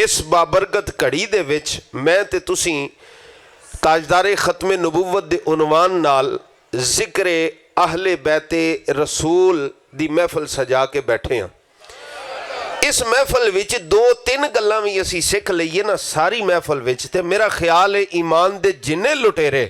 इस बाबरकत घड़ी दे विच मैं ते तुसीं ताजदारे खत्मे नबूवत दे उनवान नाल जिक्रे अहले बैते रसूल दी महफिल सजा के बैठे हाँ। इस महफिल विच दो तीन गल्लां भी असीं सिख लईए ना सारी महफिल विच, ते मेरा ख्याल है ईमान दे जिन्ने लुटेरे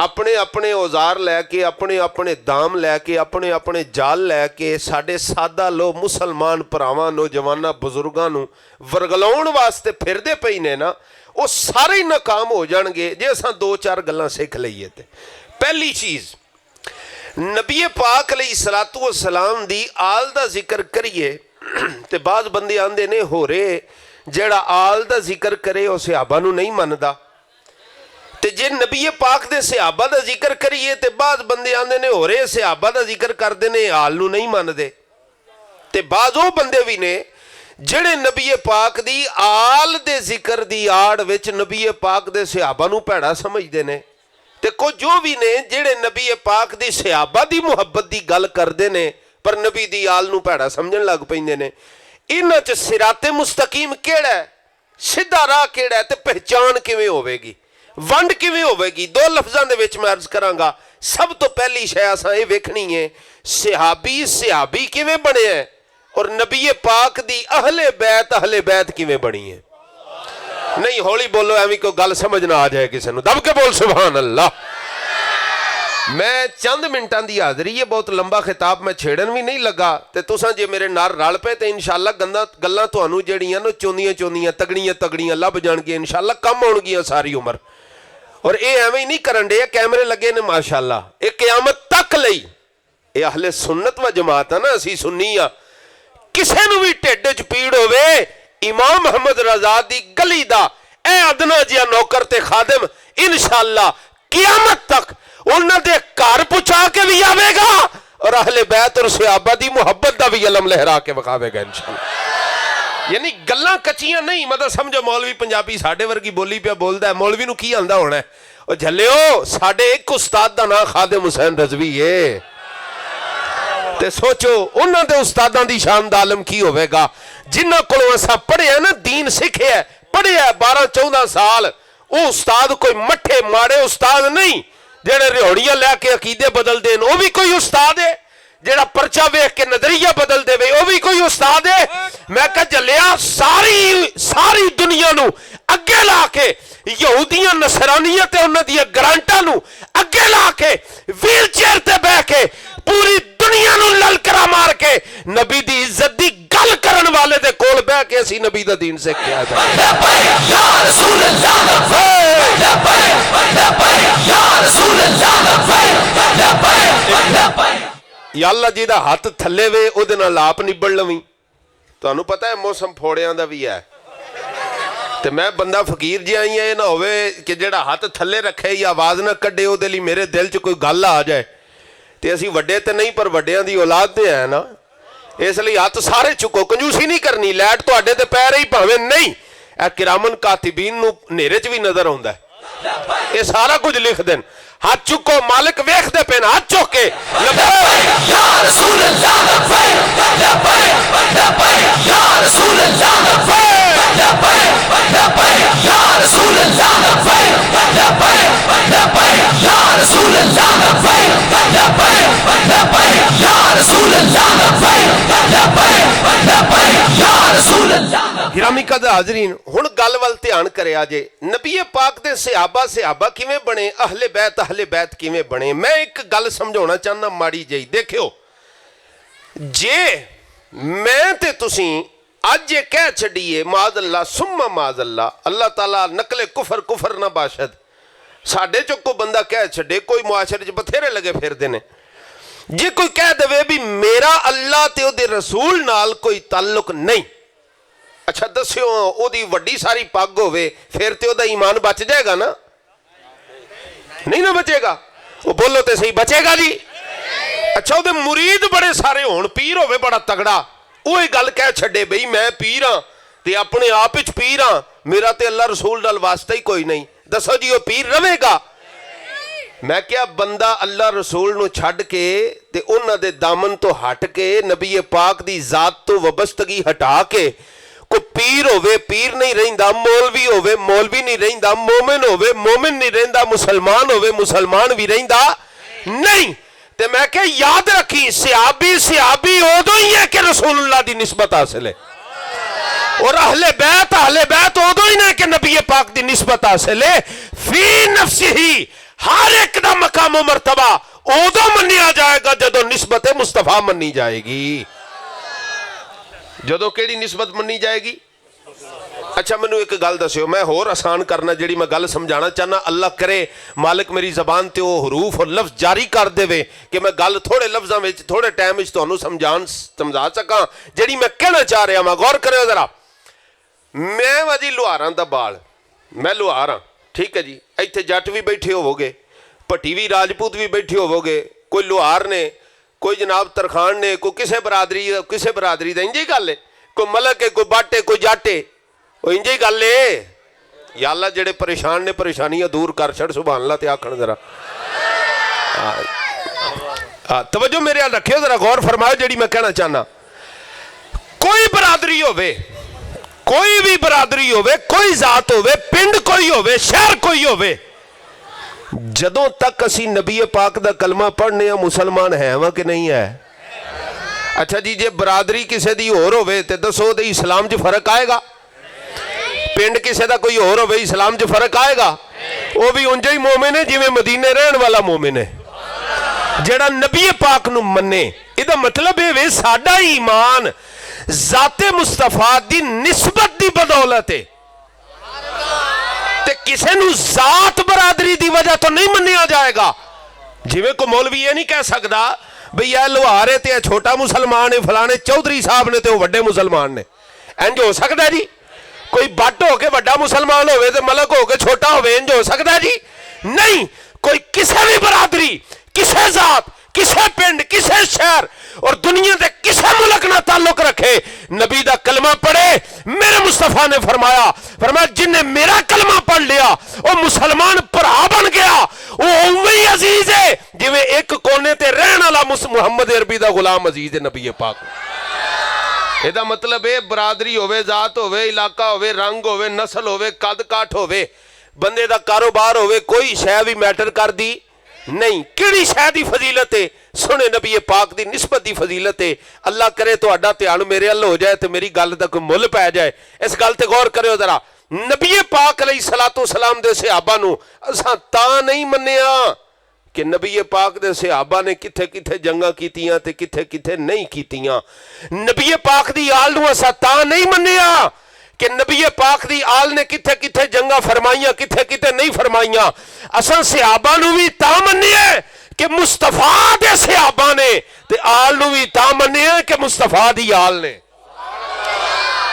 अपने अपने औजार लैके अपने अपने दाम लैके अपने अपने जाल लैके साडे सादा लो मुसलमान भरावां नौजवानां बुजुर्गां नूं वरगलाउण वास्ते फिरदे पई ने ना, वो सारे ही नाकाम हो जाणगे जे असां दो चार गल्लां सिख लईए। ते पहली चीज़ नबी पाक अलैहिस्सलातु वस्सलाम दी आल दा जिक्र करिए ते बाद बंदे आंदे ने हो रहे जेड़ा आल दा जिक्र करे वो सहाबा नूं नहीं मनदा, ते जे नबी पाक दे सहाबा दा जिक्र करिए ते बाद बंदे आंदे ने हो रहे सहाबा दा जिक्र करदे ने आल नूं नहीं मनदे, ते बाद वो बंदे भी ने जेड़े नबी पाक दी आल दे जिक्र दी आड़ विच नबी पाक दे सहाबा नूं भैड़ा समझदे ने, ते कुछ जो भी ने जेड़े नबी पाक दी सहाबा दी मुहब्बत दी गल करदे ने पर नबी दी आल नूं भैड़ा समझण लग पैंदे ने। इन्हां च सिराते मुस्तकीम केड़ा है, सीधा राह केड़ा है, ते पहचान किवें होवेगी, वंड किवें होवेगी? दो लफ्जां दे विच मैं अर्ज करांगा। सब तो पहली शै असां इह वेखणी है सहाबी किवें बने है और नबी पाक दी अहले बैत किवें बनी है। नहीं हौली बोलो, एवं कोई गल समझ ना आ जाए किसी नूं, दब के बोल सुभान अल्लाह। मैं चंद मिनटां दी हाज़री है, बहुत लंबा खिताब मैं छेड़न भी नहीं लगा, ते तुसां जे मेरे नाल रल पे तो इंशाअल्लाह गल्लां तुहानूं जिहड़ियां ना चोंदियां तगड़ियां लभ जाणगियां, इंशाअल्लाह कम आउणगियां सारी उम्र। और ये एवं ही नहीं करन डे, कैमरे लगे ने माशाअल्लाह, ये क़यामत तक लई ये अहले सुन्नत व जमात है ना, असीं सुन्नी आ। किसे नूं भी ढिड च पीड़ होवे इमाम मोहम्मद रज़ा दी गली दा ए अदना जिहा नौकर ते खादिम इंशाअल्लाह क़यामत तक उन्हां दे घर पहुंचा के भी आवेगा और अहले बैत और सहाबा दी मुहब्बत दा भी इलम लहरा के विखावेगा इंशाअल्लाह। यानी गल्लां कच्चियां नहीं, मतलब समझो मौलवी पंजाबी साडे वर्गी बोली पिया बोलदा है, मौलवी नूं की आंदा होना है? और झल्लिओ साडे एक उस्ताद दा नाम खादिम हुसैन रज़वी है, ते सोचो उन्हां दे उस्तादां दी शान दा आलम की होवेगा जिन्हां कोलों असां पढ़िया ना, दीन सिखिया पढ़िया 12-14 साल। वो उस्ताद कोई मठे माड़े उस्ताद नहीं जेड़े रिहड़ियां लैके अकीदे बदल देन, वो भी कोई उस्ताद है। जेड़ा परचा वेख के नजरिया बदल देवे वो भी कोई उस्ताद है। मैं कह जलिया सारी दुनिया नूं अगे ला के यहूदियां नसरानियां ते उन्हां दी ग्रांटां नूं अगे ला के व्हील चेयर ते बैठ के पूरी दुनिया नूं ललकरा मार के नबी दी इज्जत दी गल करन वाले दे कोल बैठ के असीं नबी दा दीन सिखिया है। या अल्लाह जी दा हथ थले वे उहदे नाल आप निबड़ लवीं। तुहानूं पता है मौसम फोड़ियां दा भी है, ते मैं बंदा फकीर जिहा ही है, ना होवे कि जेड़ा हथ थले रखे या आवाज़ ना कड्डे, उहदे लई मेरे दिल च कोई गल आ जाए। ते असीं वड्डे ते नहीं पर वड्डियां दी औलाद ते है ना, इसलिए हथ सारे चुको, कंजूसी नहीं करनी। लैट तुहाडे ते पै रही भावें नहीं, ए किरामन कातिबीन नूं नेरे च भी नजर आउंदा है, ये सारा कुछ लिख देन। हाथ चुको, मालिक वेखदे पे ना, हाथ चुक के गिरामी कदर हाज़रीन, हुण गल वल ध्यान करिया जे। नबी पाक दे सहाबा किवें बने, अहले बैत किवें बने। मैं एक गल समझाउणा चाहना माड़ी जही। देखियो, जे मैं ते तुसीं अज ये कह छड़ीए माज़अल्लाह सुम्मा माज़अल्लाह, अल्लाह ताला नकले कुफर ना बाशद, साडे चो कोई बंदा कह छड़े, कोई मुआशरे च बथेरे लगे फिरदे ने, जे कोई कह दे भी मेरा अल्लाह ते उहदे रसूल नाल कोई ताल्लुक नहीं, अच्छा दस्यो ओदी वड्डी सारी पग होवे फिर ते ओदा ईमान बच जाएगा ना? नहीं ना बचेगा। वो बोलो तो सही, बचेगा जी? अच्छा ओदे मुरीद बड़े सारे होण, पीर होवे बड़ा तगड़ा, वो ही गल कह छड़े बई मैं पीर हाँ ते अपने आप विच पीर हाँ, मेरा ते अल्लाह रसूल नाल वास्ता ही कोई नहीं। दसो जी वो पीर रहेगा? मैं क्या बंदा अल्लाह रसूल नूं छड्ड के ते उन्हां दे दामन तो हट के नबी पाक दी जात तो वबस्तगी हटा के कोई पीर होवे पीर नहीं रहिंदा, मौलवी होवे मौलवी नहीं रहिंदा, मोमिन होवे मोमिन नहीं रहिंदा, मुसलमान होवे मुसलमान भी रहिंदा नहीं। ते मैं क्या याद रखी, सियाबी सियाबी उदों ही है कि रसूलुल्लाह दी निस्बत हासिल है, और अहले बैत उदों ही ना कि नबी पाक दी निस्बत हासिल है। फी नफ्सिही हर एक दा मकाम मर्तबा उदों मन्निया जाएगा जदों निस्बत मुस्तफा मन्नी जाएगी। जदों केड़ी निस्बत मन्नी जाएगी? अच्छा मैनू एक गल दस्यो, मैं होर आसान करना जी मैं गल समझाना चाहना, अल्लाह करे मालिक मेरी जबान ते वो हरूफ और लफ्ज जारी कर देवे कि मैं गल थोड़े लफ्जां विच थोड़े टाइम विच तुहानू समझा सकां जिहड़ी मैं कहना चाह रहा। मैं गौर करो जरा, मैं वा जी लुहारां दा बाल, मैं लुहार हाँ, ठीक है जी। इत्थे जट भी बैठे होवोगे, भट्टी भी राजपूत भी बैठे होवोगे, कोई लुहार ने, कोई जनाब तरखान ने, कोई किसी बरादरी का इंज ही गल है, कोई मलक है, कोई बट है, कोई जट है, इंज ही गल है। या अल्लाह जेड़े परेशान ने परेशानियां दूर कर छड़, सुभान अल्लाह ते आखण जरा। तवज्जो मेरे हाल रखियो जरा, गौर फरमाओ जेड़ी मैं कहना चाहना। कोई बरादरी होवे, कोई भी बरादरी होवे, कोई जात होवे, पिंड कोई होवे, शहर कोई होवे, जदों तक असी नबी पाक दा कलमा पढ़ने मुसलमान है वा कि नहीं है? अच्छा जी, जे बरादरी किसी दी होर होवे ते दसो दे इस्लाम च फर्क आएगा? पिंड किसी का कोई होर होवे इस्लाम च फर्क आएगा? वो भी उंज ही मोमिन है जिवें मदीने रहन वाला मोमिन है। जेड़ा नबी पाक नू मन्ने, इहदा मतलब ये वे साडा ईमान जाते मुस्तफा दी निस्बत दी बदौलत है, ते किसे नू जात बरादरी दी वजह तो नहीं मन्निया जाएगा। जिवें को मौलवी ये नहीं कह सकदा बई यह लुहार है ते छोटा मुसलमान है, फलाने चौधरी साहब ने ते वो वड्डे मुसलमान ने, इंज हो सकदा जी? कोई बट हो के वड्डा मुसलमान होवे ते मलक हो के छोटा होवे, इंज हो सकदा जी? नहीं। कोई किसी भी बरादरी, किसी जात, किसी पिंड, किसी शहर और दुनिया के किसी मुल्क ना ताल्लुक रखे, नबी दा कलमा पढ़े, मेरे मुस्तफा ने फरमाया जिन्हें मेरा कलमा पढ़ लिया वो मुसलमान भरा बन गया, वो उम्मे ही अजीज है जिवें एक कोने ते रहने वाला मुहम्मद अरबी दा गुलाम अजीज है नबी पाक। ਇਹਦਾ मतलब है बरादरी होवे, जात होवे, इलाका होवे, रंग होवे, नस्ल होवे, कद काठ होवे, बंदे दा कारोबार होवे, कोई शै भी मैटर करदी नहीं। किहड़ी शै दी फजीलत है? सोने नबी पाक दी निस्बत दी फजीलत है। अल्लाह करे तुहाडा ध्यान मेरे अल हो जाए तो मेरी गल दा कोई मुल पै जाए। इस गल ते गौर करियो जरा। नबी पाक अलैहिस्सलातु सलाम दे सहाबा नू असां तां नहीं मन्निया कि नबी पाक दे सहाबा ने किथे किथे जंगा कीतियां ते किथे किथे नहीं कीतियां। नबी पाक दी आल नू असां तां नहीं मन्निया कि नबी पाक दी आल ने किथे किथे जंगा फरमाइयां, किथे किथे नहीं फरमाइयां। असां सहाबा नू भी तां मन्निए कि मुस्तफा दे सहाबा ने, ते आल नू भी तां मन्निए कि मुस्तफा दी आल ने।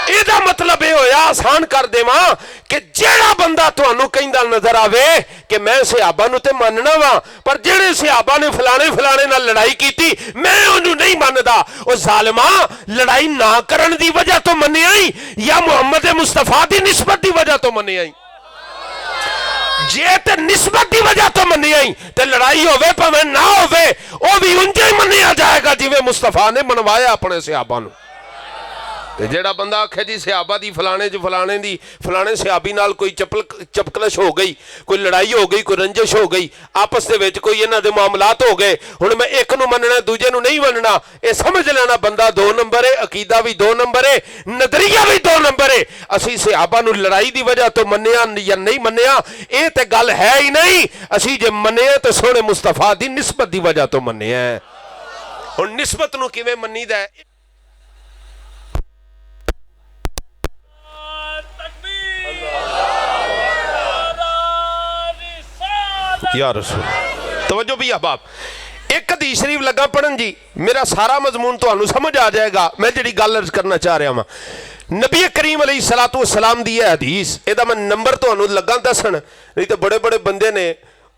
ਇਹਦਾ मतलब यह होया, आसान कर देवा कि जेड़ा बंदा तुहानू कहंदा नजर आवे कि मैं सहाबा नू ते मनना वा, पर जेड़े सहाबा ने फलाने फलाने नाल लड़ाई कीती मैं उन्हें नहीं मनदा, ओ जालिमा लड़ाई ना करन दी वजह तो मन्निया ही या मुहम्मद मुस्तफा दी निस्बत दी वजह तो मन्निया ही? जे ते निस्बत की वजह तो मन्निया ही ते लड़ाई होवे भावें ना होवे वो भी उंजे ही मन्निया जाएगा जिवें मुस्तफा ने मनवाया अपने सहाबा नू। ते जेड़ा बंदा आखे जी सहाबा दी फलाने च फलाने दी फलाने सहाबी नाल कोई चपकलश हो गई, कोई लड़ाई हो गई, कोई रंजिश हो गई, आपस दे विच कोई इन्हां दे मामलात हो गए, हुण मैं एक नू मनना दूजे नू नहीं मनना, ये समझ लेना बंदा दो नंबर है, अकीदा भी दो नंबर है, नजरिया भी दो नंबर है। असी सहाबा नू लड़ाई दी वजह तो मन्निया या नहीं मन्निया ये ते गल है ही नहीं। असी जे मन्निया तो सोहणे मुस्तफा दी निस्बत दी वजह तो मन्निया। हुण निस्बत नू किवें मन्नीदा है? या रसूल तवज्जो भी अहबाब, एक हदीस शरीफ लगा पढ़न जी, मेरा सारा मजमून तुहानू समझ आ जाएगा। मैं जिहड़ी गल अर्ज करना चाह रहा हाँ, नबी करीम अलैहिस्सलातु वस्सलाम दी हदीस, इहदा मैं नंबर तुहानू लगा दसन, नहीं तो बड़े बड़े बंदे ने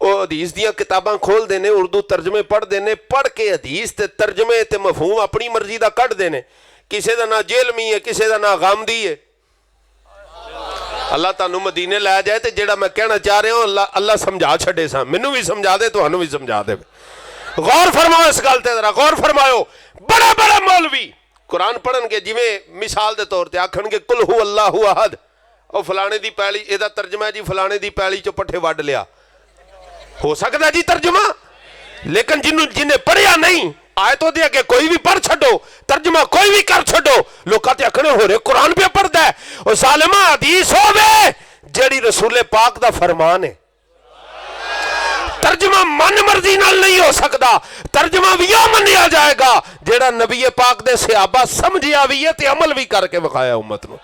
वो हदीस दियां किताबां खोलते हैं, उर्दू तर्जमे पढ़ते हैं, पढ़ के हदीस ते तर्जमे ते मफहूम अपनी मर्जी का कढ़ते हैं। किसी का ना जेलमी है, किसी का ना गामदी है। अल्लाह तुहानू मदीने लै जाए तो जेड़ा मैं कहना चाह रहा हूँ अल्लाह समझा छड़े सा, मैनू भी समझा दे, तुहानू भी समझा दे। गौर फरमाओ इस गल ते, जरा गौर फरमाओ। बड़े बड़े मौलवी कुरान पढ़नगे जिवें मिसाल के तौर पर आखणगे कुल हु अल्लाहु अहद, और फलाने की पैली, इहदा तर्जमा है जी फलाने की पैली चो पट्ठे वड्ड लिया। हो सकता जी तर्जमा, लेकिन जिन्हें पढ़िया नहीं आयतों दे अगे कोई भी पढ़ छो, तर्जमा कोई भी कर छो, लोग आखने हो रहे कुरान पे पढ़ता है। और सालिमा हदीस होवे जेड़ी रसूले पाक दा फरमान है। तर्जमा मन मर्जी नाल नहीं हो सकता, तर्जमा भी यो मनिया जाएगा जेड़ा नबी पाक दे सहाबा समझिया भी है ते अमल भी करके विखाया उम्मत नूं।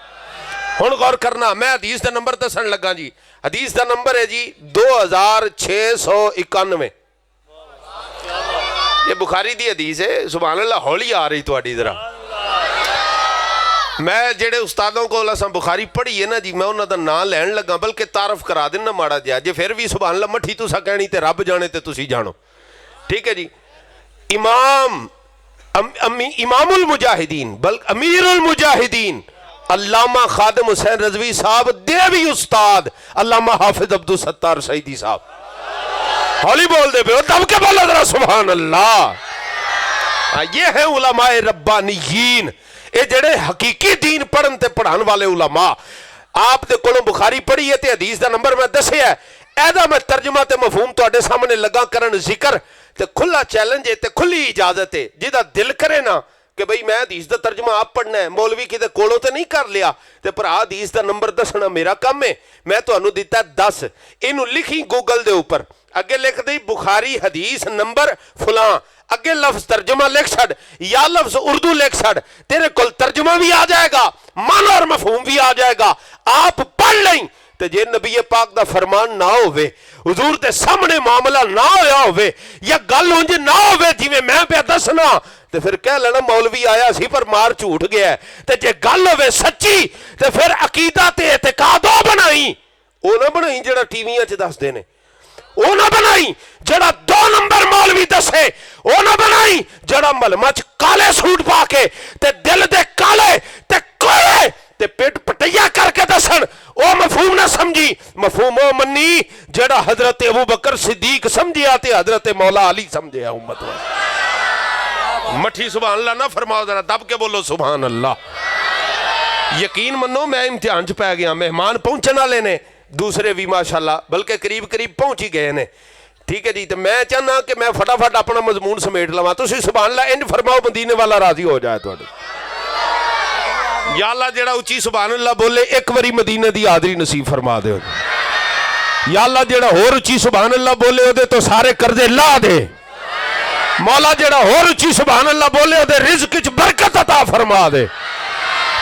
हुण गौर करना, मैं हदीस का नंबर दसन लगा जी। हदीस का नंबर है जी 2691। ये बुखारी दी हदीस है। सुभान अल्लाह, हौली आ रही थोड़ी जरा। मैं जेड़े उस्तादों को असां बुखारी पढ़ी है ना जी, मैं उन्होंने नाम लैन लगा, बल्कि तारफ करा देना माड़ा जिहा। जे फिर भी सुभान अल्लाह मठी तुसा कहनी ते रब जाने ते तुसी जानो, ठीक है जी। इमामुल मुजाहिदीन बल्कि अमीरुल मुजाहिदीन अल्लामा खादिम हुसैन रजवी साहब देवी उस्ताद अल्लामा हाफिज अब्दुल सत्तार सईदी साहब। हौली बोल दे पे, दब के बोलो जरा सुभान अल्लाह। ये है उलमाए रब्बानियीन, ये जेड़े हकीकी दीन पढ़न ते पढ़ाने वाले उलमा। आप दे कोलों बुखारी पढ़ी है ते हदीस दा नंबर मैं दसिया, एदा मैं तर्जुमा ते मफहूम तुहाडे सामने लगा करन। जिक्र ते खुला चैलेंज है ते खुली इजाजत है। जिहदा दिल करे ना कि भाई मैं हदीस का तर्जमा आप पढ़ना है, मौलवी किते कोलों तो नहीं कर लिया, तो भरा हदीस का नंबर दसना मेरा काम है। मैं तुहानू दिता 10, इनू लिखी गूगल दे उपर, अगे लिख दी बुखारी हदीस नंबर फलां, अगे लफ्ज तर्जमा लिख छड़ या लफ्ज उर्दू लिख छड़, तेरे को तर्जमा भी आ जाएगा, मन और मफहूम भी आ जाएगा। आप पढ़ लें तो जे नबी पाक दा फरमान ना होवे, हुजूर दे सामने मामला ना होया होवे, या गल उंज ना होवे जिवें मैं पे दसना, तो फिर कह लेना मौलवी आया सी पर मार झूठ गया। तो जे गल होवे सच्ची तो फिर अकीदा ते एतकाद बनाई, ओ ना बनाई जेड़ा टीवियां च दसदे ने, ओ ना बनाई जेड़ा 2 नंबर मौलवी दसे, ओ ना बनाई जेड़ा मलमा च काले सूट पा के ते दिल दे काले ते कोले ते पेट पटैया करके दसन। ओ मफहूम ना समझी, मफहूम ओ मन्नी जेड़ा हजरत अबू बकर सिद्दीक समझिया ते हजरत मौला अली समझिया उम्मत वास्ते। मठी सुभान अल्लाह ना फरमाओ, जरा दब के बोलो सुभान अल्लाह। यकीन मनो मैं इम्तिहान च पै गया, मेहमान पहुंचने वाले ने, दूसरे भी माशाल्लाह बल्कि करीब करीब पहुंच ही गए ने, ठीक है जी। तो मैं चाहना कि मैं फटाफट अपना मजमून समेट लवां। तुसीं सुभान अल्लाह इंज फरमाओ मदीने वाला राजी हो जाए तुहाडे। या अल्लाह जेड़ा उच्ची सुभान अल्लाह बोले एक बारी मदीने दी हाज़री नसीब फरमा दे। या अल्लाह जेड़ा होर उच्ची सुभान अल्लाह बोले ओदे तो सारे कर्जे ला दे। मौला जेड़ा होर उच्ची सुभान अल्लाह बोले ओदे रिज़्क च बरकत अता फरमा दे।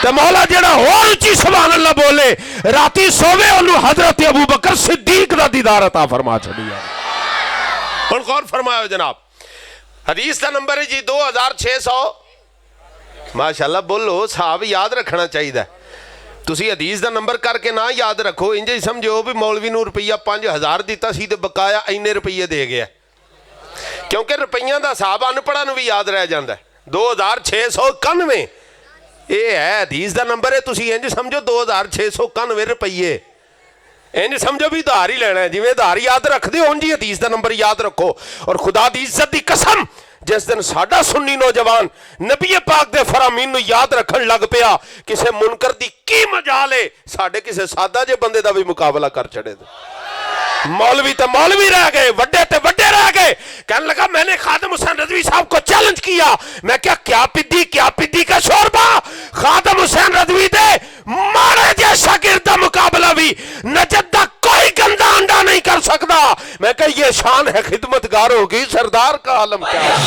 ते मौला जेड़ा होर उच्ची सुभान अल्लाह बोले राती सोवे ओनू हजरत अबू बकर सिद्दीक दा दीदार अता फरमा छड़िया। हुण गौर फरमाओ जनाब, हदीस का नंबर है जी 2600। माशाल्लाह बोलो, साहब याद रखना चाहिए। तुसी हदीस का नंबर करके ना याद रखो, इंज ही समझो भी मौलवी नूं रुपया 5000 दिता सी ते बकाया इन्ने रुपये दे गया, क्योंकि रुपया का हिसाब अनपढ़ा नूं भी याद रह जाता है। 2691 ये है हदीस का नंबर है। तुसी इंज समझो 2691 रुपये, इंज समझो भी उधार ही लेना है। जिवें उधार याद रखते हो उंज ही हदीस का नंबर याद रखो। और खुदा दी इज्जत दी कसम, जिस दिन साडा सुन्नी नौजवान नबी पाक दे फरामीन नूं याद रखन लग पिया, किसी मुनकर दी की मजाल है, साडे किसी सादा जे बंदे दा भी मुकाबला कर छड़े। मौलवी तो मौलवी रह गए, वड्डे ते वड्डे रह गए। कहने लगा मैंने खादिम हुसैन रजवी साहब को चैलेंज किया। मैं क्या पिद्दी का शोरबा। खादिम हुसैन रजवी दे मारे जैसा गिरदा मुकाबला भी नजद दा कोई गंदा अंडा नहीं कर सकता। मैं कहा ये शान है खिदमतगारों की, सरदार का आलम क्या है।